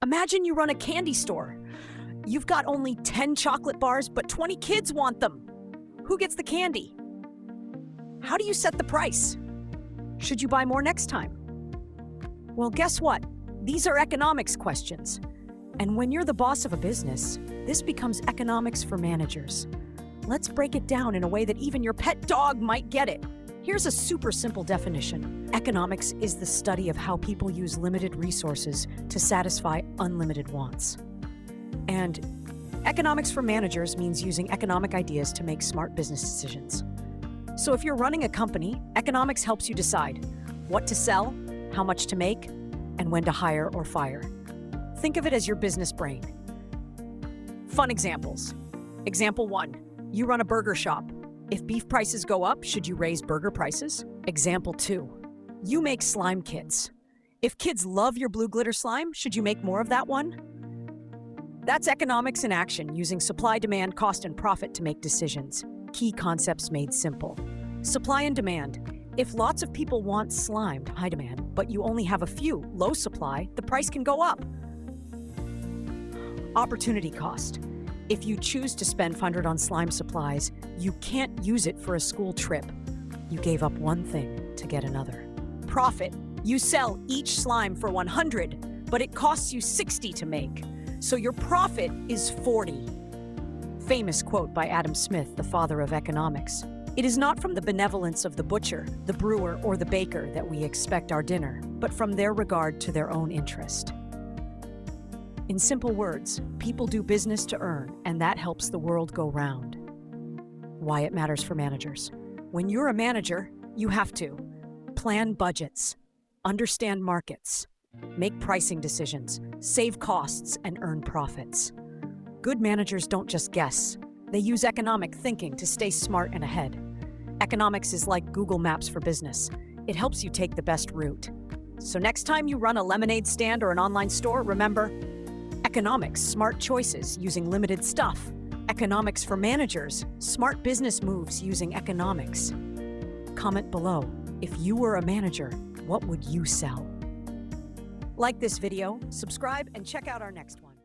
Imagine you run a candy store. You've got only 10 chocolate bars, but 20 kids want them. Who gets the candy? How do you set the price? Should you buy more next time? Well, guess what? These are economics questions. And when you're the boss of a business, this becomes economics for managers. Let's break it down in a way that even your pet dog might get it. Here's a super simple definition. Economics is the study of how people use limited resources to satisfy unlimited wants. And economics for managers means using economic ideas to make smart business decisions. So if you're running a company, economics helps you decide what to sell, how much to make, and when to hire or fire. Think of it as your business brain. Fun examples. Example 1. You run a burger shop. If beef prices go up, should you raise burger prices? Example 2. You make slime kits. If kids love your blue glitter slime, should you make more of that one? That's economics in action, using supply, demand, cost, and profit to make decisions. Key concepts made simple. Supply and demand. If lots of people want slime, high demand, but you only have a few, low supply, the price can go up. Opportunity cost. If you choose to spend $100 on slime supplies, you can't use it for a school trip. You gave up one thing to get another. Profit. You sell each slime for $100, but it costs you $60 to make. So your profit is $40. Famous quote by Adam Smith, the father of economics. It is not from the benevolence of the butcher, the brewer, or the baker that we expect our dinner, but from their regard to their own interest. In simple words, people do business to earn, and that helps the world go round. Why it matters for managers. When you're a manager, you have to plan budgets, understand markets, make pricing decisions, save costs, and earn profits. Good managers don't just guess. They use economic thinking to stay smart and ahead. Economics is like Google Maps for business. It helps you take the best route. So next time you run a lemonade stand or an online store, remember, economics, smart choices using limited stuff. Economics for managers, smart business moves using economics. Comment below, if you were a manager, what would you sell? Like this video, subscribe, and check out our next one.